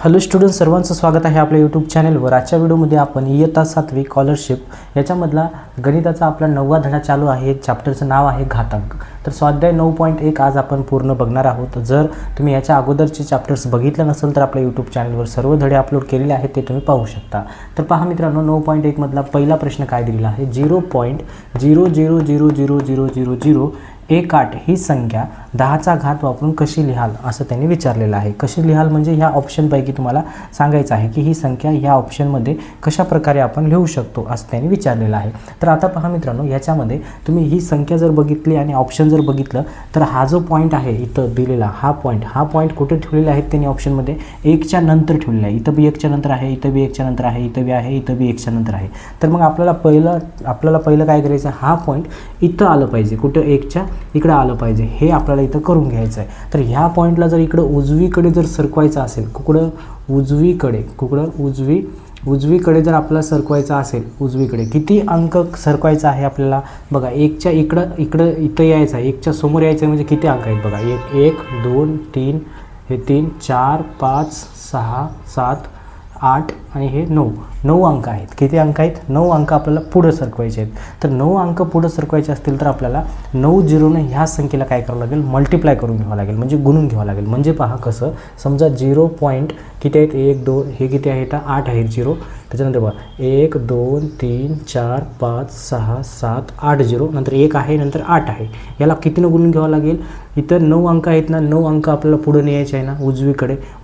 Hello student, सर्वांचं स्वागत आहे आपल्या यूट्यूब चॅनलवर। आजच्या व्हिडिओमध्ये आपण इयत्ता 7वी स्कॉलरशिप याच्यामधला गणिताचा आपला 9वा धडा चालू आहे। चॅप्टरचं नाव आहे घातांक। तर स्वाध्याय 9.1 आज आपण पूर्ण बघणार आहोत। जर तुम्ही याच्या अगोदरचे चॅप्टर्स बघितले नसेल तर आपल्या यूट्यूब चॅनलवर सर्व धडे अपलोड केलेले आहेत, ते तुम्ही पाहू शकता। तर पहा मित्रांनो, 9.1 मधला पहिला प्रश्न काय दिलेला आहे, 0.000000 18 ही संख्या 10चा घात वापरून कशी लिहाल असं त्यांनी विचारलेलं आहे। कशी लिहाल म्हणजे ह्या ऑप्शनपैकी तुम्हाला सांगायचं आहे की ही संख्या ह्या ऑप्शनमध्ये कशा प्रकारे आपण लिहू शकतो असं त्यांनी विचारलेलं आहे। तर आता पहा मित्रांनो, याच्यामध्ये तुम्ही ही संख्या जर बघितली आणि ऑप्शन जर बघितलं तर हा जो पॉईंट आहे इथं दिलेला हा पॉईंट कुठे ठेवलेला आहे त्यांनी ऑप्शनमध्ये 1च्या नंतर ठेवलेला आहे। इथं बी 1च्या नंतर आहे, इथं बी 1च्या नंतर आहे, इथं बी आहे, इथं बी 1च्या नंतर आहे। तर मग आपल्याला पहिलं काय करायचं, हा पॉईंट इथं आलं पाहिजे, कुठं 1च्या इकडे आलं पाहिजे, हे आपल्याला इथं करून घ्यायचं आहे। तर ह्या पॉईंटला जर इकडं उजवीकडे जर सरकवायचं असेल, उजवीकडे जर आपल्याला सरकवायचं असेल, उजवीकडे किती अंक सरकवायचा आहे आपल्याला बघा। 1च्या इथं यायचं आहे, 1च्या समोर यायचं आहे म्हणजे किती अंक आहेत बघा, 1 2 3 हे 3 4 5 6 7 8 आणि हे 9 अंक आहेत। किती अंक आहेत? 9 अंक आपल्याला पुढे सरकवायचे आहेत। तर 9 अंक पुढे सरकवायचे असतील तर आपल्याला 9 झिरोने ह्या संख्येला काय करावं लागेल, मल्टिप्लाय करून घ्यावं लागेल, म्हणजे गुणून घ्यावं लागेल। म्हणजे पहा कसं, समजा 0 पॉईंट किती आहेत, 1 2 हे किती आहेत, 8 आहेत 0। त्याच्यानंतर बघा 1 2 3 4 5 6 7 8 0, नंतर 1 आहे, नंतर 8 आहे। याला कितीनं गुणून घ्यावं लागेल, इथं 9 अंक आहेत ना, 9 अंक आपल्याला पुढे न्यायचे आहे ना,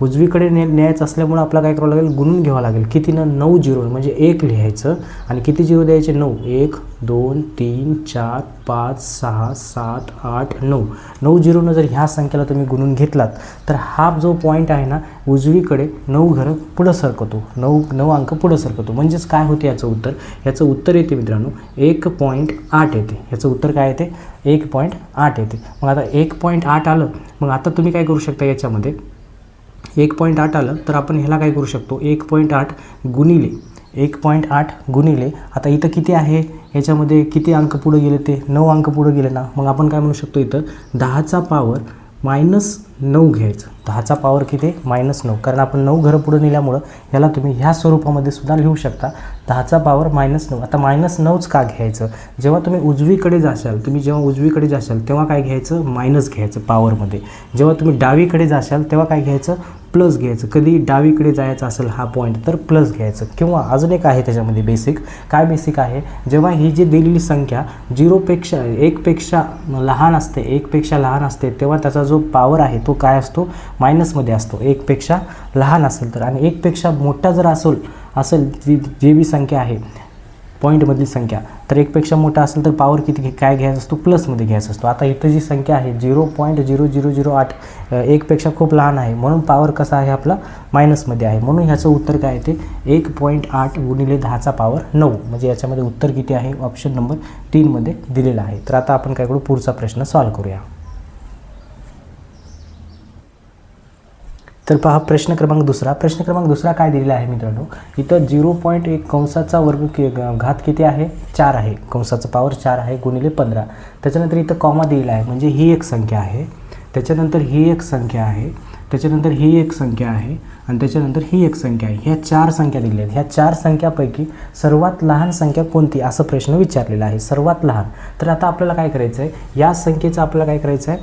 उजवीकडे न्यायचं असल्यामुळे आपल्याला काय करावं लागेल, गुणून घ्यावं लागेल। कितीनं, 9 झिरो म्हणजे 1 लिहायचं आणि किती झिरो द्यायचे, 9 1 2 3 4 5 6 7 8 9 झिरोनं जर ह्या संख्येला तुम्ही गुणून घेतलात तर हा जो पॉईंट आहे ना, उजवीकडे 9 घरं पुढं सरकतो, 9 अंक पुढं सरकतो। म्हणजेच काय होते याचं उत्तर येते मित्रांनो 1.8 येते। याचं उत्तर काय येते, 1.8 येते। मग आता 1.8 आलं, मग आता तुम्ही काय करू शकता, याच्यामध्ये 1.8 आलं तर आपण ह्याला काय करू शकतो, 1.8 गुणिले आता इथं किती आहे, याच्यामध्ये किती अंक पुढे गेले, ते 9 अंक पुढे गेले ना। मग आपण काय म्हणू शकतो, इथं 10चा पावर -9 घ्यायचं। 10चा पावर किती, -9, कारण आपण 9 घरं पुढे नेल्यामुळं याला तुम्ही ह्या स्वरूपामध्ये सुद्धा लिहू शकता, 10चा पावर -9। आता -9च का घ्यायचं, जेव्हा तुम्ही उजवीकडे जाशाल तेव्हा काय घ्यायचं, मायनस घ्यायचं पावरमध्ये। जेव्हा तुम्ही डावीकडे जाशाल तेव्हा काय घ्यायचं, प्लस घ्यायचं। कधी डावीकडे जायचं असेल हा पॉईंट तर प्लस घ्यायचं। किंवा अजून एक आहे त्याच्यामध्ये बेसिक आहे, जेव्हा ही जी दिलेली संख्या 1पेक्षा लहान असते तेव्हा त्याचा जो पॉवर आहे तो काय असतो, मायनसमध्ये असतो। 1पेक्षा लहान असेल तर, आणि 1पेक्षा मोठा जर असेल जी बी संख्या आहे पॉईंटमधली संख्या, तर 1पेक्षा मोठा असेल तर पॉवर किती काय घ्यायचा असतो, प्लसमध्ये घ्यायचा असतो। आता इथं जी संख्या आहे 0.0008 1पेक्षा खूप लहान आहे, म्हणून पॉवर कसा आहे आपला, मायनसमध्ये आहे। म्हणून ह्याचं उत्तर काय येते, 1.8 गुणिले 10चा पावर 9, म्हणजे याच्यामध्ये उत्तर किती आहे, ऑप्शन नंबर 3 मध्ये दिलेलं आहे। तर आता आपण काय करू, पुढचा प्रश्न सॉल्व्ह करूया। तर पहा प्रश्न क्रमांक दुसरा काय दिलेला आहे मित्रांनो, इथं 0.1 कंसाचा वर्ग घात किती आहे, 4 आहे, कंसाचा पावर 4 आहे गुणिले 15। त्याच्यानंतर इथं कॉमा दिलेला आहे, म्हणजे ही एक संख्या आहे, त्याच्यानंतर ही एक संख्या आहे, त्याच्यानंतर ही एक संख्या आहे, आणि त्याच्यानंतर ही एक संख्या आहे। ह्या 4 संख्या दिलेल्या आहेत। ह्या 4 संख्यापैकी सर्वात लहान संख्या कोणती असं प्रश्न विचारलेला आहे, सर्वात लहान। तर आता आपल्याला काय करायचं आहे, या संख्येचं आपल्याला काय करायचं आहे,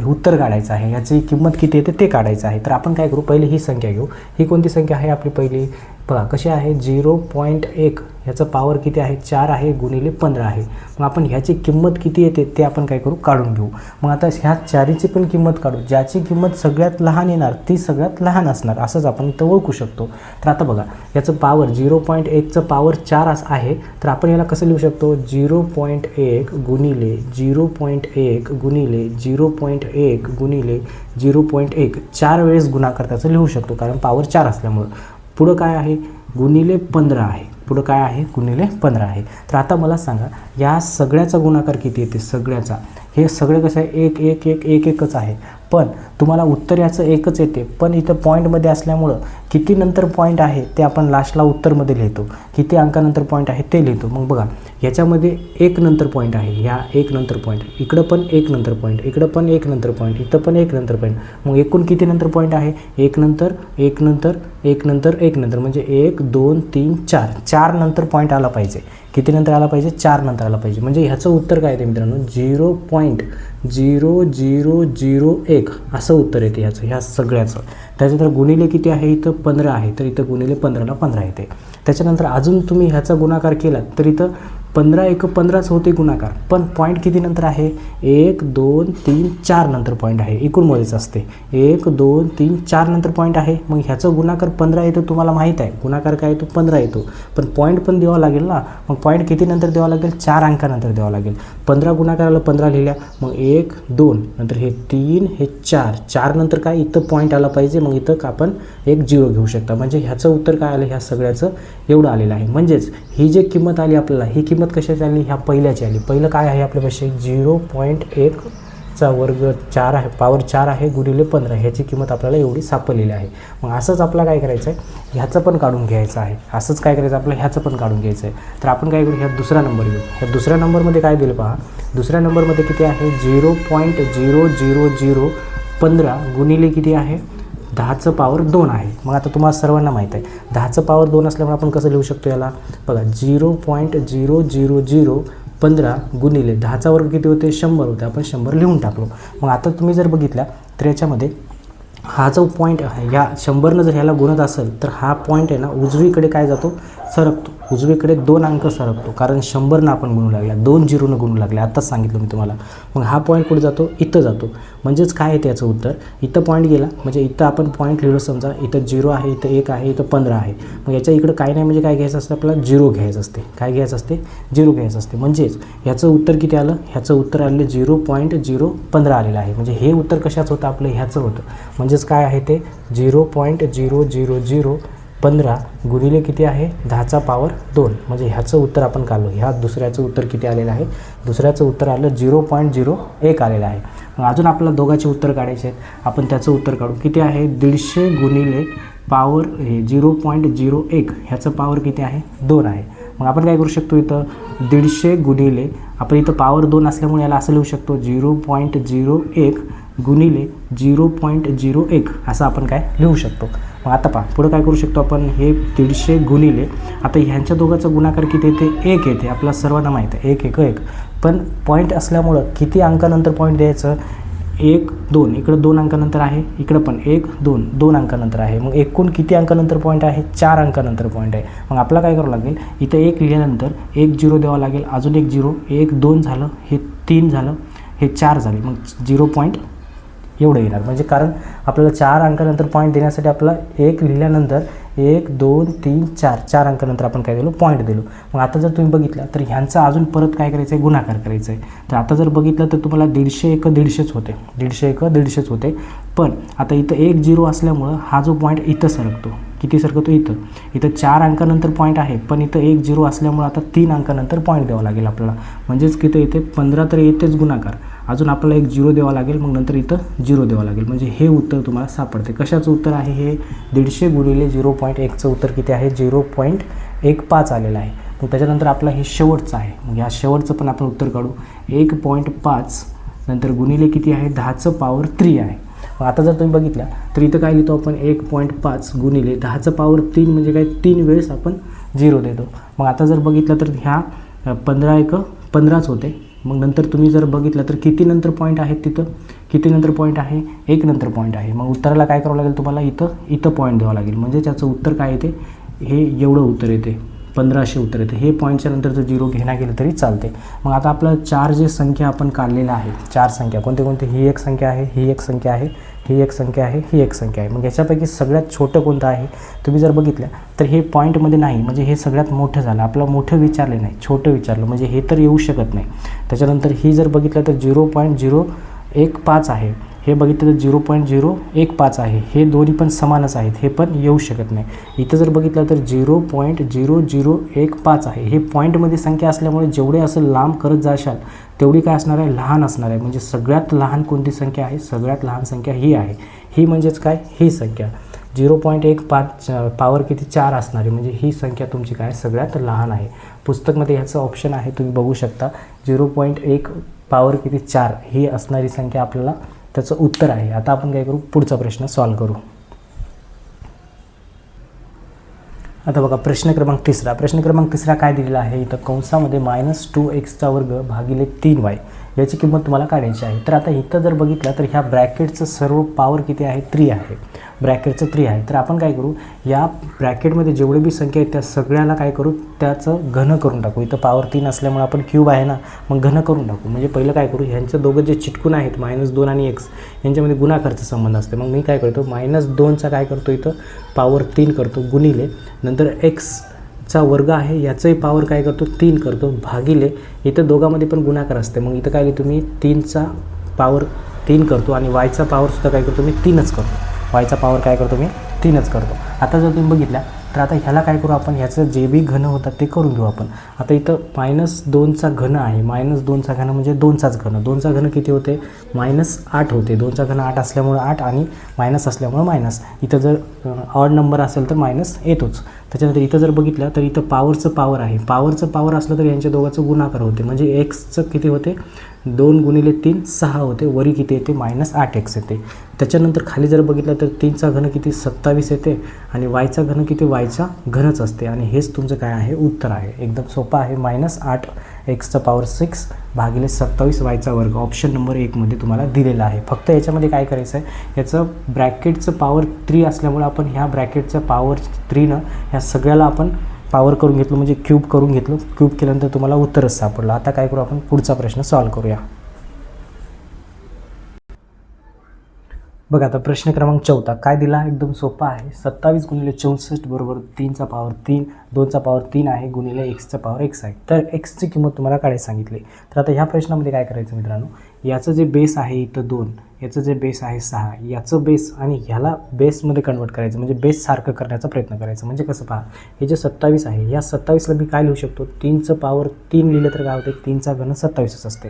उत्तर काढायचं आहे, याची किंमत किती येते ते काढायचं आहे। तर आपण काय करू, पहिले ही संख्या घेऊ। ही कोणती संख्या आहे आपली पहिली, बघा कशी आहे, 0.1 ह्याचं पॉवर किती आहे, 4 आहे गुणिले 15 आहे। मग आपण ह्याची किंमत किती येते ते आपण काय करू, काढून घेऊ। मग आता ह्या 4ची पण किंमत काढू, ज्याची किंमत सगळ्यात लहान येणार ती सगळ्यात लहान असणार, असंच आपण इथं ओळखू शकतो। तर आता बघा याचं पॉवर 0.1चं पॉवर 4 आहे, तर आपण याला कसं लिहू शकतो, 0.1 गुणिले 0.1 गुणिले 0.1 गुणिले 0.1 4 वेळेस गुणाकार त्याचं लिहू शकतो, कारण पॉवर 4 असल्यामुळं। पुढं काय आहे, गुणिले 15 आहे, पुढं काय आहे, गुणिले 15 आहे। तर आता मला सांगा, या सगळ्याचा गुणाकार किती येते, सगळ्याचा, हे सगळे कसं आहे, 1 1 1 1 1च आहे। पण तुम्हाला उत्तर याचं एकच येते, पण इथं पॉईंटमध्ये असल्यामुळं किती नंतर पॉईंट आहे ते आपण लास्टला उत्तरमध्ये लिहितो, किती अंकानंतर पॉईंट आहे ते लिहितो. मग बघा ह्याच्यामध्ये एक नंतर पॉईंट आहे, ह्या एक नंतर पॉईंट, इकडं पण एक नंतर पॉईंट, इकडं पण एक नंतर पॉईंट, इथं पण एक नंतर पॉईंट. मग एकूण किती नंतर पॉईंट आहे, एक नंतर एक नंतर एक नंतर एक नंतर, म्हणजे 1 2 3 4, 4 नंतर पॉईंट आला पाहिजे. किती नंतर आला पाहिजे, 4 नंतर आला पाहिजे. म्हणजे ह्याचं उत्तर काय येते मित्रांनो, 0.0001 असं उत्तर येते ह्याचं, ह्या सगळ्याचं. त्याच्यानंतर गुणिले किती आहे, इथं 15 आहे, तर इथं गुणिले 15ला 15 येते. त्याच्यानंतर अजून तुम्ही ह्याचा गुणाकार केला तर इथं 15 एक 15च होते गुणाकार, पण पॉईंट किती नंतर आहे, 1 2 3 4 नंतर पॉईंट आहे. एकूण मोजायचं असते, 1 2 3 4 नंतर पॉईंट आहे. मग ह्याचं गुणाकार 15 येतो, तुम्हाला माहीत आहे गुणाकार काय येतो, 15 येतो. पण पॉईंट पण द्यावा लागेल ना, मग पॉईंट किती नंतर द्यावा लागेल, 4 अंकानंतर द्यावा लागेल. 15 गुणाकाराला 15 लिहिल्या, मग 1 2 नंतर हे 3 हे 4, 4 नंतर काय इथं पॉईंट आला पाहिजे. मग इथं आपण एक 0 घेऊ शकता. म्हणजे ह्याचं उत्तर काय आलं, ह्या सगळ्याचं एवढं आलेलं आहे. म्हणजेच ही जी किंमत आली आपल्याला, ही किंमत कशाची आली, ह्या पहिल्याची आली. पहिलं काय आहे आपल्यापाशी, 0.1चा वर्ग 4 आहे, पॉवर 4 आहे गुणिले 15, ह्याची किंमत आपल्याला एवढी सापडलेली आहे. मग असंच आपल्याला काय करायचं आहे, ह्याचं पण काढून घ्यायचं आहे. असंच काय करायचं आपल्याला, ह्याचं पण काढून घ्यायचं आहे. तर आपण काय करू, ह्या दुसरा नंबर घेऊ. ह्या दुसऱ्या नंबरमध्ये काय दिलं पहा, दुसऱ्या नंबरमध्ये किती आहे, 0.00015 गुणिले किती आहे, 10चं पॉवर 2 आहे. मग आता तुम्हाला सर्वांना माहीत आहे 10चं पॉवर 2 असल्यामुळे आपण कसं लिहू शकतो याला, बघा 0.00015 गुणिले 10चा वर्ग किती होते, 100 होते. आपण 100 लिहून टाकलो. मग आता तुम्ही जर बघितला तर याच्यामध्ये हा जो पॉईंट आहे, ह्या 100नं जर ह्याला गुणत असेल तर हा पॉईंट आहे ना उजवीकडे काय जातो, सरकतो. उजवीकडे 2 अंक सरकतो, कारण 100नं आपण गुणू लागल्या, 2 0नं गुणू लागल्या, आत्ताच सांगितलं मी तुम्हाला. मग हा पॉईंट कुठे जातो, इथं जातो. म्हणजेच काय आहे त्याचं उत्तर, इथं पॉईंट गेला म्हणजे इथं आपण पॉईंट लिहिलं, समजा इथं 0 आहे, इथं 1 आहे, इथं 15 आहे. मग याच्या इकडं काय नाही, म्हणजे काय घ्यायचं असतं आपल्याला, 0 घ्यायचं असते. काय घ्यायचं असते, 0 घ्यायचं असते. म्हणजेच ह्याचं उत्तर किती आलं, ह्याचं उत्तर आलं 0.015 आलेलं आहे. म्हणजे हे उत्तर कशाचं होतं, आपलं ह्याचं होतं. म्हणजेच काय आहे ते 0.0015 गुणिले किती आहे, 10चा पॉवर 2. म्हणजे ह्याचं उत्तर आपण काढलो. ह्या दुसऱ्याचं उत्तर किती आलेलं आहे, दुसऱ्याचं उत्तर आलं 0.01 आलेलं आहे. मग अजून आपल्याला दोघांचे उत्तर काढायचे आहेत. आपण त्याचं उत्तर काढू. किती आहे, 150 गुणिले पॉवर 0.01, ह्याचं पॉवर किती आहे, 2 आहे. मग आपण काय करू शकतो, इथं 150 गुणिले, आपण इथं पॉवर 2 असल्यामुळे याला असं लिहू शकतो 0.01 गुणिले 0.01 असं आपण काय लिहू शकतो. मग आता पहा पुढं काय करू शकतो आपण, हे 150 गुणिले, आता ह्यांच्या दोघांचा गुणाकार किती येते, 1 येते. आपल्याला सर्वांना माहीत आहे 1 1 1. पण पॉईंट असल्यामुळं किती अंकानंतर पॉईंट द्यायचं, 1 2, इकडं 2 अंकानंतर आहे, इकडं पण 1 2 2 अंकानंतर आहे. मग एकूण किती अंकानंतर पॉईंट आहे, 4 अंकानंतर पॉईंट आहे. मग आपल्याला काय करावं लागेल, इथं 1 लिहिल्यानंतर 1 0 द्यावा लागेल, अजून 1 0, 1 2 झालं, हे 3 झालं, हे 4 झाले. मग 0 पॉईंट एवढं येणार. म्हणजे कारण आपल्याला 4 अंकानंतर पॉईंट देण्यासाठी आपल्याला 1 लिहिल्यानंतर 1 2 3 4 4 अंकानंतर आपण काय दिलो, पॉईंट दिलो. मग आता जर तुम्ही बघितलं तर ह्यांचा अजून परत काय करायचं आहे, गुणाकार करायचं आहे. तर आता जर बघितलं तर तुम्हाला 150 1 150च होते, 150 1 150च होते. पण आता इथं 1 0 असल्यामुळं हा जो पॉईंट इथं सरकतो, किती सरकतो, इथं 4 अंकानंतर पॉईंट आहे, पण इथं 1 0 असल्यामुळं आता 3 अंकानंतर पॉईंट द्यावा लागेल आपल्याला. म्हणजेच किती येते, 15 तर येतेच गुणाकार, अजून आपल्याला 1 0 द्यावा लागेल, मग नंतर इथं 0 द्यावा लागेल. म्हणजे हे उत्तर तुम्हाला सापडते. कशाचं उत्तर आहे हे, 150 गुणिले 0.1चं उत्तर किती आहे, 0.15 आलेलं आहे. मग त्याच्यानंतर आपलं हे शेवटचं आहे. मग या शेवटचं पण आपण उत्तर काढू. 1.5 नंतर गुणिले किती आहे, 10चं पॉवर 3 आहे. मग आता जर तुम्ही बघितलं तर इथं काय लिहितो आपण, 1.5 गुणिले 10चं पॉवर 3 म्हणजे काय, 3 वेळेस आपण 0 देतो. मग आता जर बघितलं तर ह्या 15 1 15च होते. मग नंतर तुम्ही जर बघितलं तर किती नंतर पॉईंट आहेत, तिथं किती नंतर पॉईंट आहे, 1 नंतर पॉईंट आहे. मग उत्तराला काय करावं लागेल तुम्हाला, इथं पॉईंट द्यावं लागेल. म्हणजे त्याचं उत्तर काय येते, हे एवढं उत्तर येते, 1500 उत्तर येते. हे पॉईंटच्या नंतर जर 0 घेण्यात गेलं तरी चालते. मग आता आपलं 4 जे संख्या आपण काढलेल्या आहे, 4 संख्या कोणते कोणते, ही एक संख्या आहे, ही एक संख्या आहे, ही एक संख्या आहे, ही एक संख्या आहे. मग याच्यापैकी सगळ्यात छोटं कोणतं आहे, तुम्ही जर बघितलं तर हे पॉईंटमध्ये नाही, म्हणजे हे सगळ्यात मोठं झालं. आपलं मोठं विचारले नाही, छोटं विचारलं, म्हणजे हे तर येऊ शकत नाही. त्याच्यानंतर ही जर बघितलं तर 0.015 आहे, हे बघितलं तर 0.015 आहे, हे दोन्ही पण समानच आहेत, हे पण येऊ शकत नाही. इथं जर बघितलं तर 0.0015 आहे, हे पॉईंटमध्ये संख्या असल्यामुळे जेवढे असं लांब करत जाशाल तेवढी काय असणार आहे, लहान असणार आहे. म्हणजे सगळ्यात लहान कोणती संख्या आहे, सगळ्यात लहान संख्या ही आहे. ही म्हणजेच काय, ही संख्या 0.15 पॉवर किती 4 असणार आहे, म्हणजे ही संख्या तुमची काय सगळ्यात लहान आहे. पुस्तकमध्ये ह्याचं ऑप्शन आहे, तुम्ही बघू शकता. 0.1 पॉवर किती 4 ही असणारी संख्या आपल्याला त्याचं उत्तर आहे. आता आपण काय करू, पुढचा प्रश्न सॉल्व करू. आता बघा प्रश्न क्रमांक तिसरा. प्रश्न क्रमांक तिसरा काय दिलेला आहे इथं कंसामध्ये -2x² भागिले 3y याची किंमत तुम्हाला काढायची आहे. तर आता इथं जर बघितलं तर ह्या ब्रॅकेटचं सर्व पॉवर किती आहे, 3 आहे. ब्रॅकेटचं 3 आहे. तर आपण काय करू, या ब्रॅकेटमध्ये जेवढे बी संख्या आहेत त्या सगळ्याला काय करू, त्याचं घन करून टाकू. इथं पॉवर 3 असल्यामुळे आपण क्यूब आहे ना, मग घन करून टाकू. म्हणजे पहिलं काय करू, ह्यांचं दोघं जे चिटकून आहेत -2 आणि x यांच्यामध्ये गुणाकारचा संबंध असते. मग मी काय करतो, -2चा काय करतो इथं पॉवर 3 करतो गुणिले, नंतर x वर्ग आहे याचंही पॉवर काय करतो 3 करतो भागिले, इथं दोघांमध्ये पण गुणाकार असते. मग इथं काय तुम्ही 3चा पॉवर 3 करतो आणि yचा पॉवरसुद्धा काय करतो मी 3च करतो. yचा पॉवर काय करतो मी 3च करतो. आता जर तुम्ही बघितल्या तर आता ह्याला काय करू आपण, ह्याचं जे बी घन होतात ते करून घेऊ आपण. आता इथं -2चा घन आहे, -2चा घन म्हणजे 2चाच घन. 2चा घन किती होते, -8 होते. 2चा घन 8 असल्यामुळे 8 आणि मायनस असल्यामुळे मायनस. इथं जर ऑड नंबर असेल तर मायनस येतोच. त्याच्यानंतर इथं जर बघितलं तर इथं पॉवरचं पॉवर आहे, पॉवरचं पॉवर असलं तर यांच्या दोघांचं गुणाकार होते. म्हणजे एक्सचं किती होते, 2 गुणिले 3 6 होते, वरी किती येते -8x येते. त्याच्यानंतर खाली जर बघितलं तर 3चा घन किती 27 येते आणि yचा घन किती yचा घनच असते. आणि हेच तुमचं काय आहे उत्तर आहे. एकदम सोपं आहे. -8x पॉवर 6 भागिले 27 yचा वर्ग ऑप्शन नंबर 1 मध्ये तुम्हाला दिलेला आहे. फक्त याच्यामध्ये काय करायचं आहे, याचं ब्रॅकेटचं पॉवर 3 असल्यामुळे आपण ह्या ब्रॅकेटचं पॉवर 3नं ह्या सगळ्याला आपण पॉवर करून घेतलं, म्हणजे क्यूब करून घेतलं. क्यूब केल्यानंतर तुम्हाला उत्तरच सापडलं. आता काय करू आपण, पुढचा प्रश्न सॉल्व करूया. बघा आता प्रश्न क्रमांक 14 काय दिला, एकदम सोपा आहे. 27 गुणिले 64 बरोबर 3चा पॉवर 3, 2चा पॉवर 3 आहे गुणिले xचा पॉवर x आहे. तर xची किंमत तुम्हाला काढायला सांगितली. तर आता ह्या प्रश्नामध्ये काय करायचं मित्रांनो, याचं जे बेस आहे इथं 2, याचं जे बेस आहे 6, याचं बेस आणि ह्याला बेसमध्ये कन्वर्ट करायचं, म्हणजे बेस सारखं करण्याचा प्रयत्न करायचा. म्हणजे कसं पहा, हे जे 27 आहे, या 27ला मी काय लिहू शकतो, 3चं पॉवर 3 लिहिलं तर काय होते, 3चा घन 27च असते.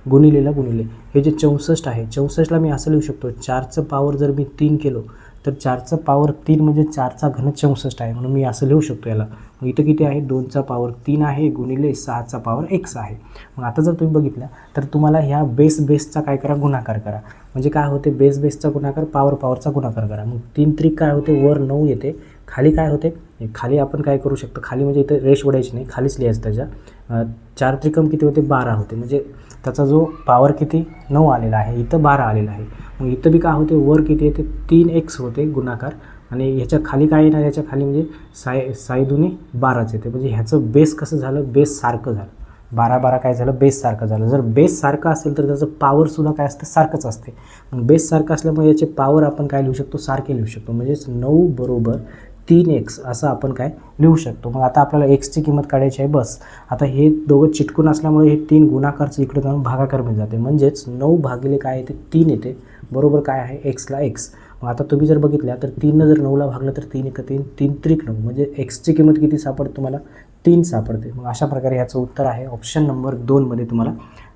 गुणिलेला गुणिले हे जे 64 आहे, 64ला मी असं लिहू शकतो, 4चं पॉवर जर मी 3 केलो तर 4चं पॉवर 3 म्हणजे 4चा घन 64 आहे, म्हणून मी असं लिहू शकतो याला. मग इथं किती आहे, 2चा पॉवर 3 आहे गुणिले 6चा पॉवर x आहे. मग आता जर तुम्ही बघितलं तर तुम्हाला ह्या बेसचा काय करा, गुणाकार करा. म्हणजे काय होते, बेसचा गुणाकार पॉवरचा गुणाकार करा. मग 3 त्रिक काय होते, वर 9 येते, खाली काय होते, खाली आपण काय करू शकतो, खाली म्हणजे इथं रेष ओढायची नाही, खालीच लिहायचं त्याच्या. 4 त्रिकम किती होते, 12 होते. म्हणजे त्याचा जो पॉवर किती 9 आलेला आहे, इथं 12 आलेला आहे. मग इथं बी काय होते, वर किती येते 3x होते गुणाकार, आणि ह्याच्या खाली काय येणार, ह्याच्या खाली म्हणजे साई दुनी 12च येते. म्हणजे ह्याचं बेस कसं झालं, बेस सारखं झालं. 12 काय झालं, बेस सारखं झालं. जर बेस सारखं असेल तर त्याचं पॉवरसुद्धा काय असतं, सारखंच असते. मग बेस सारखं असल्यामुळे याचे पॉवर आपण काय लिहू शकतो, सारखे लिहू शकतो. म्हणजेच 9 बरोबर 3x असं आपण काय लिहू शकतो. मग आता आपल्याला एक्सची किंमत काढायची आहे. बस आता हे दोघं चिटकून असल्यामुळे हे 3 गुणाकारचं इकडे जाऊन भागाकार मिळून जाते. म्हणजेच 9 भागिले काय येते, 3 येते, बरोबर काय आहे एक्सला x. मग आता तुम्ही जर बघितल्या तर 3नं जर 9ला भागलं तर 3 1 3, 3 त्रिक 9, म्हणजे एक्सची किंमत किती सापडते तुम्हाला, 3 सापडते. मग अशा प्रकारे याचं उत्तर आहे ऑप्शन नंबर 2 मध्ये तुम्हाला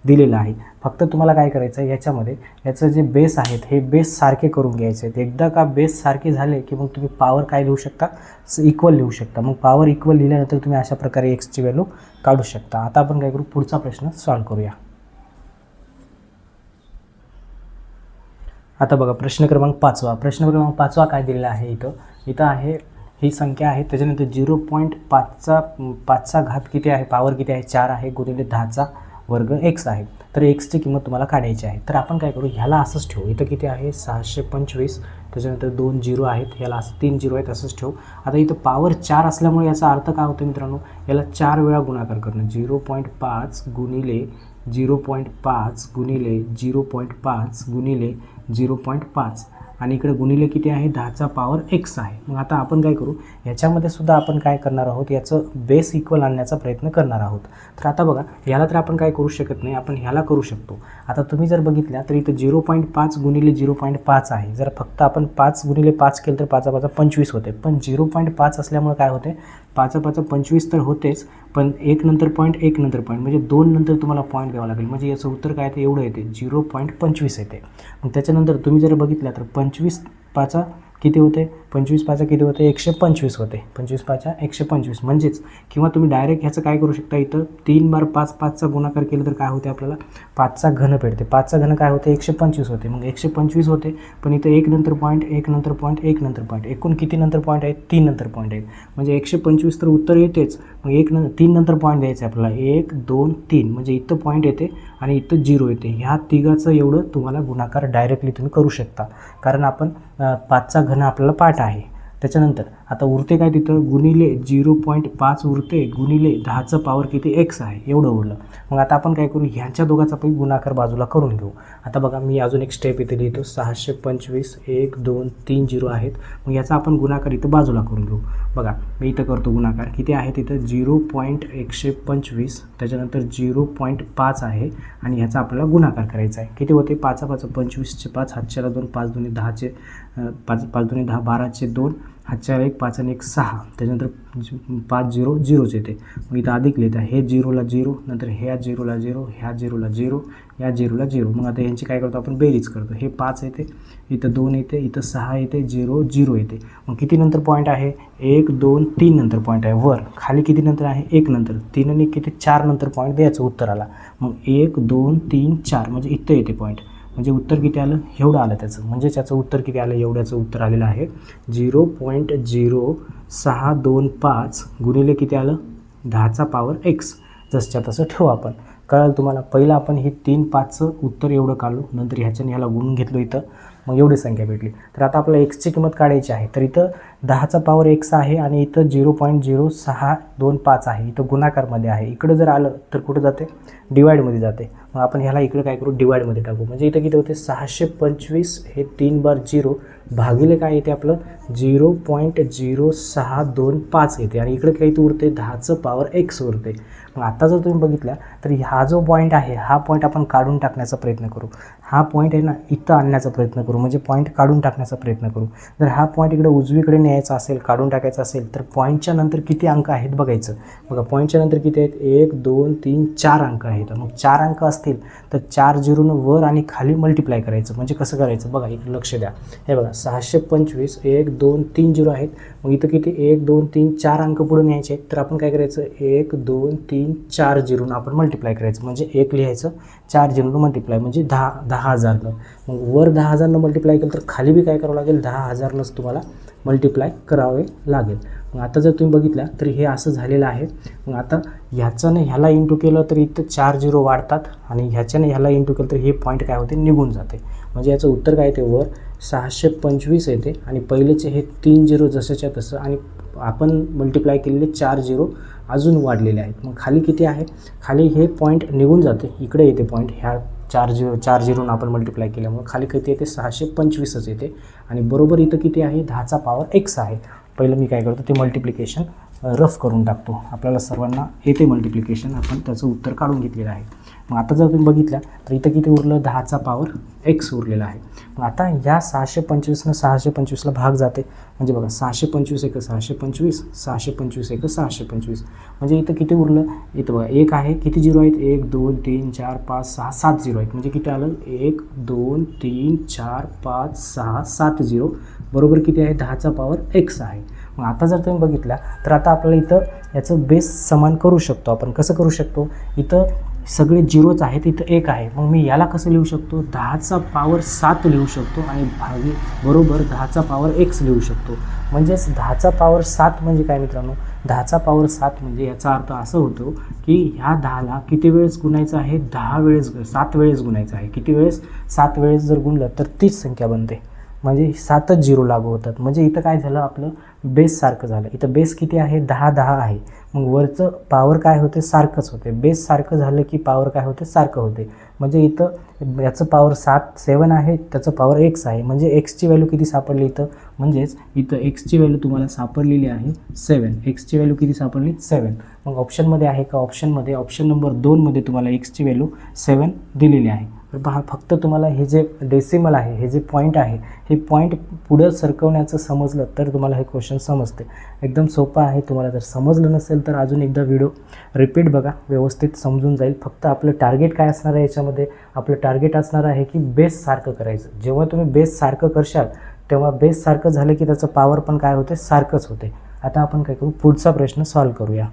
दिलेलं आहे. फक्त तुम्हाला काय करायचं आहे, याच्यामध्ये याचं जे बेस आहेत हे बेस सारखे करून घ्यायचे आहेत. एकदा का बेस सारखे झाले की मग तुम्ही पॉवर काय लिहू शकता, इक्वल लिहू शकता. मग पॉवर इक्वल लिहिल्यानंतर तुम्ही अशा प्रकारे एक्सची व्हॅल्यू काढू शकता. आता आपण काय करू, पुढचा प्रश्न सॉल्व करूया. आता बघा प्रश्न क्रमांक 5. प्रश्न क्रमांक 5 काय दिलेला आहे, इथं आहे ही संख्या आहे, त्याच्यानंतर 0.5चा घात किती आहे, पॉवर किती आहे 4 आहे गुणिले 10चा वर्ग x आहे. तर एक्सची किंमत तुम्हाला काढायची आहे. तर आपण काय करू, ह्याला असंच ठेवू. इथं किती आहे 625, त्याच्यानंतर 2 0 आहेत, ह्याला असं 3 0 आहेत, असंच ठेवू. आता इथं पॉवर 4 असल्यामुळे याचा अर्थ काय होतो मित्रांनो, याला 4 वेळा गुणाकार करणं. 0.5 गुणिले 0.5 गुणिले 0.5 गुणिले 0.5. आणि इकडे गुणिले किती आहे 10चा पॉवर x आहे. मग आता आपण काय करू, याच्यामध्ये सुद्धा आपण काय करणार आहोत, याचं बेस इक्वल आणण्याचा प्रयत्न करणार आहोत. तर आता बघा याला तर आपण काय करू शकत नाही, आपण ह्याला करू शकतो. आता तुम्ही जर बघितल्या तर इथं 0.5 गुणिले 0.5 आहे. जर फक्त आपण 5 गुणिले 5 केलं तर 5 5 25 होते, पण 0.5 असल्यामुळे काय होते 5 5 25 तर होतेच, पण 1 नंतर पॉईंट 1 नंतर पॉईंट म्हणजे 2 नंतर तुम्हाला पॉईंट द्यावा लागेल. म्हणजे याचं उत्तर काय ते एवढं येते 0.25 येते. मग त्याच्यानंतर तुम्ही जर बघितलं तर 25 5 किती होते, 25 5 किती होते 125 होते, 25 5 125. म्हणजेच किंवा तुम्ही डायरेक्ट ह्याचं काय करू शकता, इथं 3 बार 5 5चा गुणाकार केलं तर काय होते आपल्याला 5चा घन भेटते. 5चा घन काय होते 125 होते, मग 125 होते, पण इथं 1 नंतर पॉईंट 1 नंतर पॉईंट 1 नंतर पॉईंट, एकूण किती नंतर पॉईंट आहेत 3 नंतर पॉईंट आहेत. म्हणजे 125 तर उत्तर येतेच, मग 3 नंतर पॉईंट द्यायचं आहे आपल्याला 1 2 3, म्हणजे इथं पॉईंट येते आणि इथं 0 येते. ह्या तिघाचं एवढं तुम्हाला गुणाकार डायरेक्टली तुम्ही करू शकता, कारण आपण 5चा घन आपल्याला पाठ आहे. त्याच्यानंतर आता उरते काय तिथं गुणिले 0.5 उरते गुणिले 10चं पॉवर किती x आहे, एवढं उरलं. मग आता आपण काय करू, ह्यांच्या दोघाचा पण गुणाकार बाजूला करून घेऊ. आता बघा मी अजून एक स्टेप इथे लिहितो, 625 1 2 3 0 आहेत. मग याचा आपण गुणाकार इथं बाजूला करून घेऊ. बघा मी इथं करतो गुणाकार, किती आहे तिथं 0.125, त्याच्यानंतर 0.5 आहे आणि ह्याचा आपल्याला गुणाकार करायचा आहे. किती होते 5 5 25चे 5, हातच्याला 2, 5 2 10चे 5 5 2 10, 12चे 2, हातच्याला 1, 5 आणि 1 6, त्याच्यानंतर 5 0 0च येते. मग इथं अधिक लिहिता, हे 0ला 0, नंतर ह्या 0ला 0, ह्या 0ला 0, या 0ला 0. मग आता यांची काय करतो आपण बेरीज करतो, हे 5 येते, इथं 2 येते, इथं 6 येते, 0 0 येते. मग किती नंतर पॉईंट आहे 1 2 3 नंतर पॉईंट आहे. वर खाली किती नंतर आहे 1 नंतर, 3 आणि किती 4 नंतर पॉईंट द्यायचं उत्तराला. मग 1 2 3 4 म्हणजे इथं येते पॉईंट. म्हणजे उत्तर किती आलं एवढं आलं त्याचं, म्हणजे त्याचं उत्तर किती आलं एवढ्याचं उत्तर आलेलं आहे 0.0625 गुणिले किती आलं 10चा पॉवर x. जसच्या तसं ठेवू आपण, कळलं तुम्हाला. पहिलं आपण ही 3 5चं उत्तर एवढं काढलो, नंतर ह्याच्याने ह्याला गुणून घेतलो इथं, मग एवढी संख्या भेटली. तर आता आपल्याला एक्सची किंमत काढायची आहे. तर इथं 10चा पॉवर x आहे आणि इथं 0.0625 आहे, इथं गुणाकारमध्ये आहे. इकडं जर आलं तर कुठं जाते डिवाईडमध्ये जाते. मग आपण ह्याला इकडे काय करू डिवाईडमध्ये टाकू. म्हणजे इथं किती होते 625 हे 3 बार 0 भागिले काय येते आपलं 0.0625 येते आणि इकडे काही उरते 10चं पॉवर x उरते. मग आता जर तुम्ही बघितला तर हा जो पॉईंट आहे हा पॉईंट आपण काढून टाकण्याचा प्रयत्न करू. हा पॉईंट आहे ना इथं आणण्याचा प्रयत्न करू, म्हणजे पॉईंट काढून टाकण्याचा प्रयत्न करू. जर हा पॉईंट इकडे उजवीकडे न्यायचा असेल, काढून टाकायचा असेल, तर पॉईंटच्या नंतर किती अंक आहेत बघायचं. बघा पॉईंटच्या नंतर किती आहेत 1 2 3 4 अंक आहेत. मग 4 अंक असतील तर 4 0नं वर आणि खाली मल्टिप्लाय करायचं. म्हणजे कसं करायचं बघा, इकडे लक्ष द्या. हे बघा 625 1 2 3 0 आहेत. मग इथं किती 1 2 3 4 अंक पुढे न्यायचे आहेत. तर आपण काय करायचं 1 2 3 4 0नं आपण मल्टिप्लाय करायचं. म्हणजे 1 लिहायचं 4 0नं मल्टिप्लाय म्हणजे 10,000नं. मग वर 10,000नं मल्टिप्लाय केलं तर खाली बी काय करावं लागेल 10,000नंच तुम्हाला मल्टिप्लाय करावे लागेल. मग आता जर तुम्ही बघितलं तर हे असं झालेलं आहे. मग आता ह्याच्याने ह्याला इंटू केलं तर इथं 4 0 वाढतात आणि ह्याच्याने ह्याला इंटू केलं तर हे पॉईंट काय होते निघून जाते. म्हणजे याचं उत्तर काय येते वर 625 येते आणि पहिलेचे हे 3 0 जसंच्या तसं आणि आपण मल्टिप्लाय केलेले 4 0 अजून वाढलेले आहेत. मग खाली किती आहे, खाली हे पॉईंट निघून जाते, इकडे येते पॉईंट ह्या 4 0नं आपण मल्टिप्लाय केल्यामुळे खाली किती येते 625च येते आणि बरोबर इथं किती आहे 10चा पॉवर x आहे. पहिलं मी काय करतो ते मल्टिप्लिकेशन रफ करून टाकतो. आपल्याला सर्वांना येते मल्टिप्लिकेशन, आपण त्याचं उत्तर काढून घेतलेलं आहे. मग आता जर तुम्ही बघितलं तर इथं किती उरलं 10चा पॉवर x उरलेला आहे. मग आता या 625नं 625ला भाग जाते. म्हणजे बघा 625 1 625 625 1 625 म्हणजे इथं किती उरलं, इथं बघा 1 आहे, किती 0 आहेत 1 2 3 4 5 6 7 0 आहेत. म्हणजे किती आलं 1 2 3 4 5 6 7 0 बरोबर किती आहे 10चा पॉवर x आहे. मग आता जर तुम्ही बघितला तर आता आपल्याला इथं याचं बेस समान करू शकतो. आपण कसं करू शकतो, इथं सगळे 0च आहेत, इथं 1 आहे. मग मी याला कसं लिहू शकतो 10चा पॉवर 7 लिहू शकतो आणि भागी बरोबर 10चा पॉवर x लिहू शकतो. म्हणजेच 10चा पॉवर 7 म्हणजे काय मित्रांनो 10चा पॉवर 7 म्हणजे याचा अर्थ असं होतो की ह्या 10ला किती वेळेस गुणायचं आहे 10 वेळेस 7 वेळेस गुणायचं आहे. किती वेळेस 7 वेळेस जर गुणलं तर 30 संख्या बनते. म्हणजे 7च 0 लागू होतात. म्हणजे इथं काय झालं आपलं बेस सारखं झालं. इथं बेस किती आहे 10 10 आहे. मग वरचं पॉवर काय होते, सारखंच होते. बेस सारखं झालं की पॉवर काय होते, सारखं होते. म्हणजे इथं याचं पॉवर 7 आहे, त्याचं पॉवर एक्स आहे. म्हणजे एक्सची व्हॅल्यू किती सापडली इथं, म्हणजेच इथं एक्सची व्हॅल्यू तुम्हाला सापडलेली आहे 7. एक्सची व्हॅल्यू किती सापडली, 7. मग ऑप्शनमध्ये आहे का, ऑप्शनमध्ये ऑप्शन नंबर 2मध्ये तुम्हाला एक्सची व्हॅल्यू 7 दिलेली आहे. तर पहा, फक्त तुम्हाला हे जे डेसिमल आहे, हे जे पॉईंट आहे, हे पॉईंट पुढं सरकवण्याचं समजलं तर तुम्हाला हे क्वेश्चन समजते. एकदम सोपं आहे. तुम्हाला जर समजलं नसेल तर अजून एकदा व्हिडिओ रिपीट बघा, व्यवस्थित समजून जाईल. फक्त आपलं टार्गेट काय असणार आहे याच्यामध्ये, आपलं टार्गेट असणार आहे की बेस सारखं करायचं. जेव्हा तुम्ही बेस सारखं करशाल तेव्हा बेस सारखं झालं की त्याचं पॉवर पण काय होते, सारखंच होते. आता आपण काय करू, पुढचा प्रश्न सॉल्व करूया.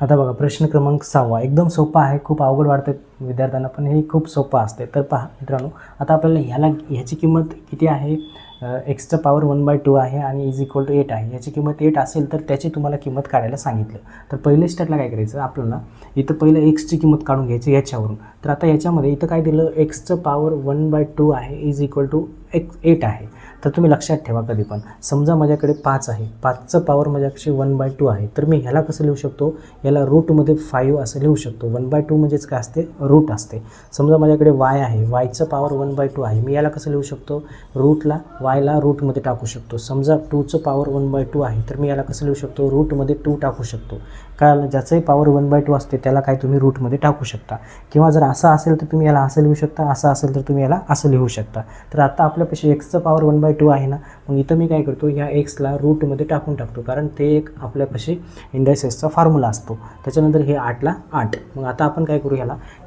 आता बघा, प्रश्न क्रमांक 6 एकदम सोपा आहे. खूप अवघड वाटतं विद्यार्थ्यांना, पण हे खूप सोपं असते. तर पहा मित्रांनो, आता आपल्याला ह्याची किंमत किती आहे, एक्सचं पॉवर 1/2 आहे आणि इज इक्वल टू 8 आहे. याची किंमत 8 असेल तर त्याची तुम्हाला किंमत काढायला सांगितलं. तर पहिले स्टेपला काय करायचं, आपल्याला इथं पहिलं एक्सची किंमत काढून घ्यायची याच्यावरून. तर आता याच्यामध्ये इथं काय दिलं, एक्सचं पॉवर 1/2 आहे, इज इक्वल टू 8 आहे. तर तुम्ही लक्षात ठेवा, कधी पण समजा माझ्याकडे 5 आहे, 5चं पॉवर माझ्याकडे 1/2 आहे, तर मी ह्याला कसं लिहू शकतो, याला रूटमध्ये 5 असं लिहू शकतो. 1/2 म्हणजेच काय असते, रूट असते. समजा माझ्याकडे वाय आहे, वायचं पॉवर 1/2 आहे, मी याला कसं लिहू शकतो, रूटला वायला रूटमध्ये टाकू शकतो. समजा 2चं पॉवर 1/2 आहे, तर मी याला कसं लिहू शकतो, रूटमध्ये 2 टाकू शकतो. कारण ज्याचंही पॉवर 1/2 असते त्याला काय तुम्ही रूटमध्ये टाकू शकता. किंवा जर असं असेल तर तुम्ही याला असं लिहू शकता, असं असेल तर तुम्ही याला असं लिहू शकता. तर आता आपल्यापाशी एक्सचं पॉवर 1/2 आहे ना, मग इथं मी काय करतो, ह्या एक्सला रूटमध्ये टाकून टाकतो, कारण ते एक आपल्यापाशी इंडायसेसचा फॉर्म्युला असतो. त्याच्यानंतर हे 8ला 8. मग आता आपण काय करू,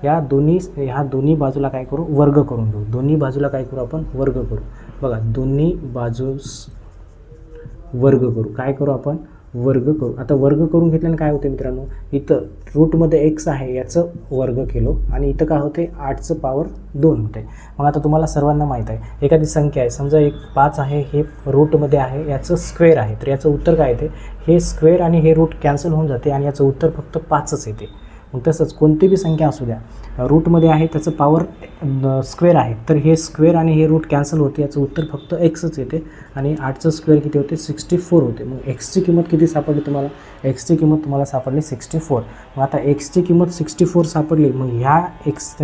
ह्या दोन्ही बाजूला काय करू, वर्ग करून घेऊ. दोन्ही बाजूला काय करू, आपण वर्ग करू. बघा, दोन्ही बाजूस वर्ग करू. काय करू आपण, वर्ग करू. आता वर्ग करून घेतल्याने काय होते मित्रांनो, इथं रूटमध्ये एक्स आहे याचं वर्ग केलो आणि इथं काय होते, 8चं पॉवर 2 होते. मग आता तुम्हाला सर्वांना माहीत आहे, एखादी संख्या आहे, समजा 5 आहे, हे रूटमध्ये आहे, याचं स्क्वेअर आहे, तर याचं उत्तर काय येते, हे स्क्वेअर आणि हे रूट कॅन्सल होऊन जाते आणि याचं उत्तर फक्त 5च येते. मग तसंच कोणती बी संख्या असू द्या, रूटमध्ये आहे, त्याचं पॉवर स्क्वेअर आहे, तर हे स्क्वेअर आणि हे रूट कॅन्सल होते, याचं उत्तर फक्त एक्सच येते. आणि 8चं स्क्वेअर किती होते, 64 होते. मग एक्सची किंमत किती सापडली तुम्हाला, एक्सची किंमत तुम्हाला सापडली 64. मग आता एक्सची किंमत 64 सापडली. मग ह्या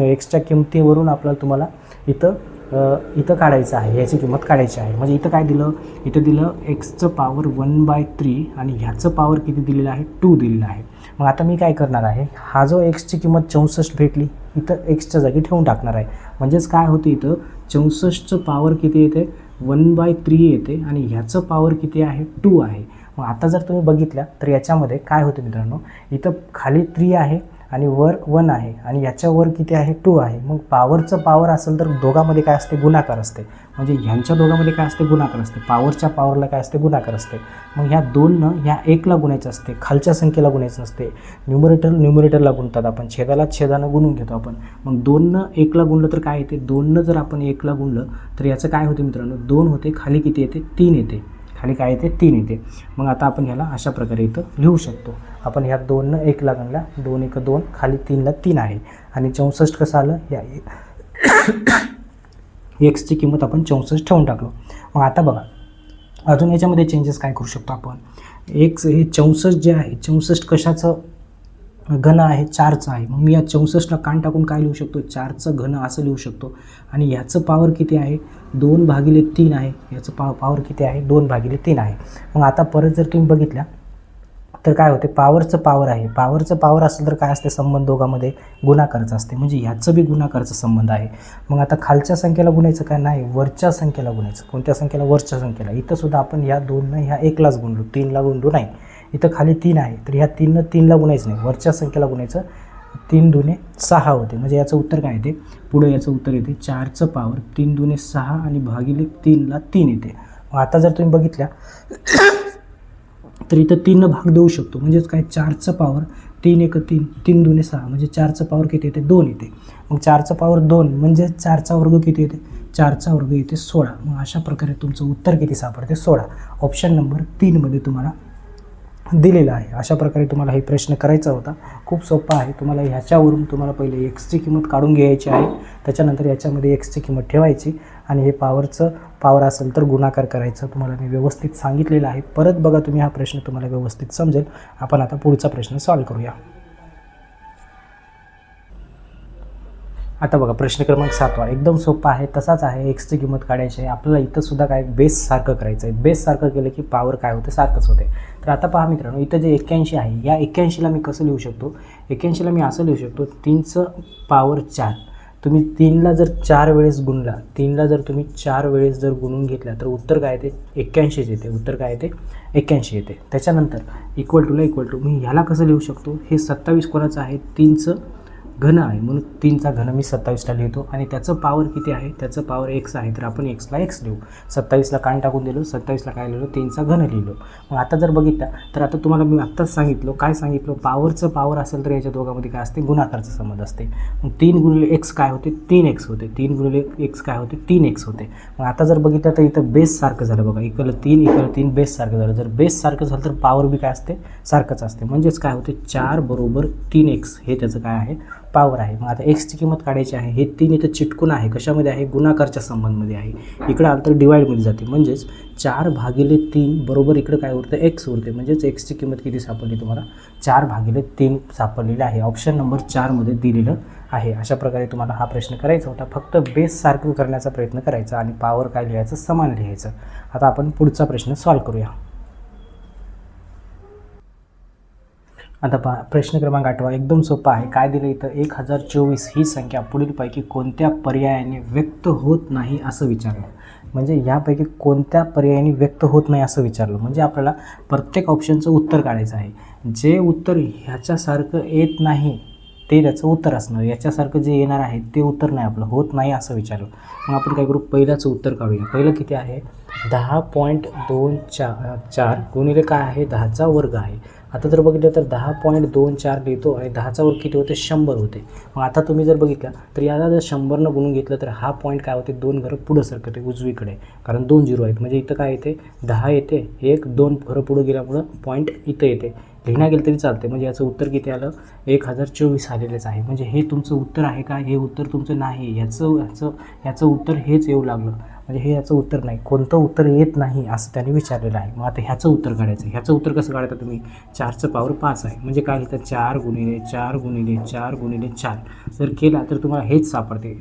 एक्सच्या किमतीवरून तुम्हाला इथं काढायचं आहे, याची किंमत काढायची आहे. म्हणजे इथं काय दिलं, इथं दिलं एक्सचं पॉवर 1/3 आणि ह्याचं पॉवर किती दिलेलं आहे, 2 दिलेलं आहे. मग आता मी काय करणार आहे, हा जो एक्सची किंमत 64 भेटली, इथं एक्सच्या जागी ठेवून टाकणार आहे. म्हणजेच काय होतं, इथं 64चं पॉवर किती येते, 1/3 येते आणि ह्याचं पॉवर किती आहे, 2 आहे. मग आता जर तुम्ही बघितल्या तर याच्यामध्ये काय होतं मित्रांनो, इथं खाली 3 आहे आणि वर 1 आहे आणि याच्यावर किती आहे, 2 आहे. मग पॉवरचं पॉवर असेल तर दोघांमध्ये काय असते, गुणाकार असते. म्हणजे ह्यांच्या दोघांमध्ये काय असते, गुणाकार असते. पॉवरच्या पॉवरला काय असते, गुणाकार असते. मग ह्या 2नं ह्या 1ला गुणायचं असते, खालच्या संख्येला गुणायचं नसते. न्यूमरेटरला गुणतात आपण, छेदाला छेदानं गुणून घेतो आपण. मग 2नं 1ला गुणलं तर काय येते, 2नं जर आपण 1ला गुणलं तर याचं काय होते मित्रांनो, 2 होते, खाली किती येते, 3 येते. खाली काय येते, 3 येते. मग आता आपण ह्याला अशा प्रकारे इथं लिहू शकतो. आपण ह्या 2नं 1ला गणला, 2 1 2, खाली 3ला 3 आहे आणि 64 कसं आलं, या एक्सची किंमत आपण 64 ठेवून टाकलो. मग आता बघा, अजून याच्यामध्ये चेंजेस काय करू शकतो आपण, एक्स हे 64 जे आहे, 64 कशाचं घन आहे, 4चं आहे. मग मी या 64ला कान टाकून काय लिहू शकतो, 4चं घन असं लिहू शकतो. आणि ह्याचं पॉवर किती आहे, 2/3 आहे. याचं पॉवर किती आहे, 2/3 आहे. मग आता परत जर तुम्ही बघितल्या तर काय होते, पॉवरचं पॉवर आहे, पॉवरचं पॉवर असेल तर काय असते, संबंध दोघांमध्ये गुणाकाराचं असते. म्हणजे ह्याचं बी गुणाकाराचा संबंध आहे. मग आता खालच्या संख्येला गुणायचं काय नाही, वरच्या संख्येला गुणायचं. कोणत्या संख्येला, वरच्या संख्येला. इथं सुद्धा आपण ह्या 2नं ह्या 1लाच गुणलो, 3ला गुणलो नाही. इथं खाली 3 आहे, तर ह्या 3नं 3ला गुणायचं नाही, वरच्या संख्येला गुणायचं. 3 दुने 6 होते. म्हणजे याचं उत्तर काय येते, पुढे याचं उत्तर येते 4चं पॉवर 3 दुने 6 आणि भागिले 3ला 3 येते. मग आता जर तुम्ही बघितल्या तर इथं 3 भाग देऊ शकतो. म्हणजेच काय, 4चं पॉवर 3 1 3, 3 दुने 6, म्हणजे 4चं पॉवर किती येते, 2 येते. मग 4चं पॉवर 2 म्हणजे 4चा वर्ग किती येते, 4चा वर्ग येते 16. मग अशा प्रकारे तुमचं उत्तर किती सापडते, 16. ऑप्शन नंबर 3मध्ये तुम्हाला दिलेला आहे. अशा प्रकारे तुम्हाला हे प्रश्न करायचा होता. खूप सोपा आहे. तुम्हाला ह्याच्यावरून तुम्हाला पहिले एक्सची किंमत काढून घ्यायची आहे, त्याच्यानंतर याच्यामध्ये एक्सची किंमत ठेवायची आणि हे पावर असेल तर गुणाकार करायचं तुम्हाला मी व्यवस्थित सांगितलेलं आहे. परत बघा तुम्ही, हा प्रश्न तुम्हाला व्यवस्थित समजेल. आपण आता पुढचा प्रश्न सॉल्व करूया. आता बघा प्रश्न क्रमांक 7 एकदम सोपा आहे, तसाच आहे. एक्सची किंमत काढायची आहे आपल्याला. इथं सुद्धा काय बेस सारखं करायचं आहे. बेस सारखं केलं की पॉवर काय होते, सारखंच होते. तर आता पहा मित्रांनो, इथं जे 81 आहे, या 81ला मी कसं लिहू शकतो, 81ला मी असं लिहू शकतो, 3चं पॉवर 4. तुम्ही 3ला जर 4 वेळेस गुणला, 3ला जर तुम्ही 4 वेळेस जर गुणून घेतला तर उत्तर काय येते, 81 येते. उत्तर काय येते, 81 येते. त्याच्यानंतर इक्वल टू मी ह्याला कसं लिहू शकतो, हे 27 कोणाचं आहे, 3चं घन आहे, म्हणून 3चा घन मी 27ला लिहितो. आणि त्याचं पॉवर किती आहे, त्याचं पॉवर x आहे, तर आपण xला x लिहू. 27ला कान टाकून दिलो, 27ला काय लिहिलो, 3चा घन लिहिलो. मग आता जर बघितलं तर आता तुम्हाला मी आत्ताच सांगितलं, काय सांगितलं, पॉवरचं पॉवर असेल तर याच्या दोघांमध्ये काय असते, गुणाकारचा संबंध असते. मग 3 गुणिले x काय होते, 3x होते. 3 गुणिले x काय होते, 3x होते. मग आता जर बघितलं तर इथं बेस सारखं झालं बघा, इकडं 3 बेस सारखं झालं. जर बेस सारखं झालं तर पॉवर बी काय असते, सारखंच असते. म्हणजेच काय होते, 4 बरोबर 3x हे त्याचं काय आहे, पॉवर आहे. मग आता एक्सची किंमत काढायची आहे. हे 3 इथं चिटकून आहे, कशामध्ये आहे, गुणाकारच्या संबंधमध्ये आहे. इकडं आलं तर डिवाईडमध्ये जाते. म्हणजेच 4/3 बरोबर इकडं काय उरतं, एक्स उरते. म्हणजेच एक्सची किंमत किती सापडली तुम्हाला, 4/3 सापडलेली आहे. ऑप्शन नंबर 4मध्ये दिलेलं आहे. अशा प्रकारे तुम्हाला हा प्रश्न करायचा होता. फक्त बेस सारखं करण्याचा प्रयत्न करायचा आणि पॉवर काय लिहायचं, समान लिहायचं. आता आपण पुढचा प्रश्न सॉल्व करूया. आता पहा प्रश्न क्रमांक 8 एकदम सोपा आहे. काय दिलं इथं, 1024 ही संख्या पुढीलपैकी कोणत्या पर्यायाने व्यक्त होत नाही असं विचारलं. म्हणजे यापैकी कोणत्या पर्यायाने व्यक्त होत नाही असं विचारलं. म्हणजे आपल्याला प्रत्येक ऑप्शनचं उत्तर काढायचं आहे. जे उत्तर ह्याच्यासारखं येत नाही ते त्याचं उत्तर असणार, याच्यासारखं जे येणार आहे ते उत्तर नाही, आपलं होत नाही असं विचारलं. मग आपण काय करू, पहिल्याचं उत्तर काढूया. पहिलं किती आहे, 10.24 गुणिले काय आहे, 10चा वर्ग आहे. आता जर बघितलं तर 10.24 लिहितो आणि 10चा वर्ग किती होते, 100 होते. मग आता तुम्ही जर बघितलं तर याला जर 100नं गुणून घेतलं तर हा पॉईंट काय होते, 2 घरं पुढं सरकते उजवीकडे, कारण 2 0 आहेत. म्हणजे इथं काय येते, 10 येते, 1 2 घरं पुढं गेल्यामुळं पॉईंट इथं येते. लिहिणा गेलं तरी चालते. म्हणजे याचं उत्तर किती आलं, 1024 आलेलंच आहे. म्हणजे हे तुमचं उत्तर आहे का, हे उत्तर तुमचं नाही. याचं उत्तर हेच येऊ लागलं. म्हणजे हे याचं उत्तर नाही, कोणतं उत्तर येत नाही असं त्यांनी विचारलेलं आहे. मग आता ह्याचं उत्तर काढायचं. ह्याचं उत्तर कसं काढायचं तुम्ही, 4चं पॉवर 5 आहे. म्हणजे काय लिहितं, 4 गुणिले 4 गुणिले 4 गुणिले 4 जर केला तर तुम्हाला हेच सापडते,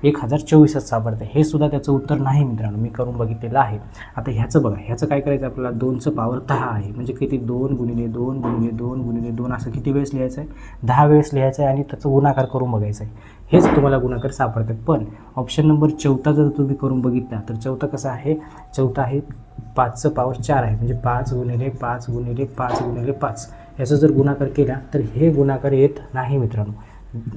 1024च सापडते. हे सुद्धा त्याचं उत्तर नाही मित्रांनो, मी करून बघितलेलं आहे. आता ह्याचं बघा, ह्याचं काय करायचं आपल्याला, 2चं पॉवर 10 आहे. म्हणजे किती, 2 गुणिले 2 गुणिले 2 गुणिले 2 असं किती वेळेस लिहायचं आहे, 10 वेळेस लिहायचं आहे आणि त्याचं गुणाकार करून बघायचं आहे. हेच तुम्हाला गुणाकार सापडतात. पण ऑप्शन नंबर 4 जर तुम्ही करून बघितला तर 4 कसं आहे, 4 आहे 5चं पॉवर 4 आहे. म्हणजे 5 गुणिले 5 गुणिले 5 गुणिले 5 याचा जर गुणाकार केला तर हे गुणाकार येत नाही मित्रांनो.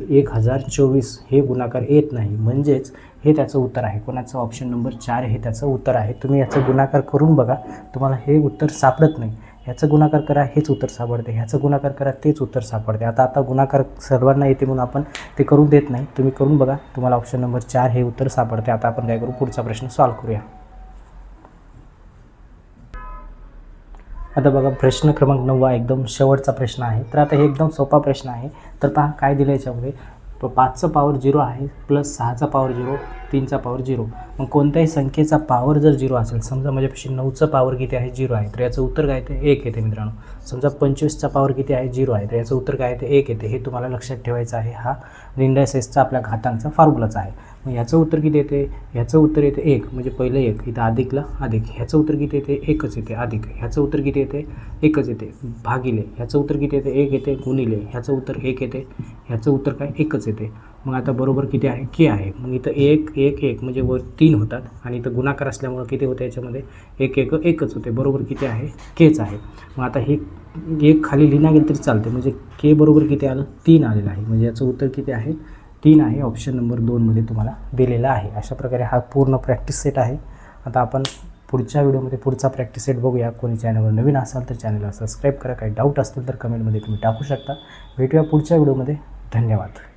1024 हे गुणाकार येत नाही. म्हणजेच हे त्याचं उत्तर आहे. कोणाचं, ऑप्शन नंबर 4 हे त्याचं उत्तर आहे. तुम्ही याचं गुणाकार करून बघा, तुम्हाला हे उत्तर सापडत नाही. ह्याचं गुणाकार करा, हेच उत्तर सापडते. ह्याचं गुणाकार करा, तेच उत्तर सापडते. आता गुणाकार सर्वांना येते म्हणून आपण ते करून देत नाही. तुम्ही करून बघा, तुम्हाला ऑप्शन नंबर 4 हे उत्तर सापडते. आता आपण काय करू, पुढचा प्रश्न सॉल्व करूया. आता बघा प्रश्न क्रमांक 9 एकदम शेवटचा प्रश्न आहे. तर आता हे एकदम सोपा प्रश्न आहे. तर पहा काय दिलं याच्यामध्ये, 5चं पॉवर 0 आहे प्लस 6चा पॉवर 0, 3चा पॉवर 0. मग कोणत्याही संख्येचा पॉवर जर 0 असेल, समजा माझ्यापाशी 9चं पॉवर किती आहे, 0 आहे, तर याचं उत्तर काय येते, 1 येते मित्रांनो. समजा 25चा पॉवर किती आहे, 0 आहे, तर याचं उत्तर काय येते, 1 येते. हे तुम्हाला लक्षात ठेवायचं आहे. हा इंडायसेसचा आपल्या घातांचा फॉर्म्युलाच आहे. मग याचं उत्तर किती येते, ह्याचं उत्तर येते 1. म्हणजे पहिलं 1 इथं अधिकला अधिक, ह्याचं उत्तर किती येते, 1च येते अधिक, ह्याचं उत्तर किती येते, 1च येते भागिले, ह्याचं उत्तर किती येते, 1 येते गुणिले, ह्याचं उत्तर 1 येते, ह्याचं उत्तर काय 1च येते. मग आता बरोबर किती आहे, के आहे. मग इथं 1 1 1 म्हणजे वर 3 होतात आणि इथं गुणाकार असल्यामुळं किती होतं याच्यामध्ये, 1 1 1च होते. बरोबर किती आहे, केच आहे. मग आता हे 1 खाली लिहिणं गेलं तरी चालते. म्हणजे के बरोबर किती आलं, 3 आलेलं आहे. म्हणजे याचं उत्तर किती आहे, 3 आहे. ऑप्शन नंबर 2मध्ये तुम्हाला दिलेला आहे. अशा प्रकारे हा पूर्ण प्रॅक्टिस सेट आहे. आता आपण पुढच्या व्हिडिओमध्ये पुढचा प्रॅक्टिस सेट बघूया. कोणी चॅनलवर नवीन असाल तर चॅनलला सबस्क्राईब करा. काही डाऊट असतील तर कमेंटमध्ये तुम्ही टाकू शकता. भेटूया पुढच्या व्हिडिओमध्ये. धन्यवाद.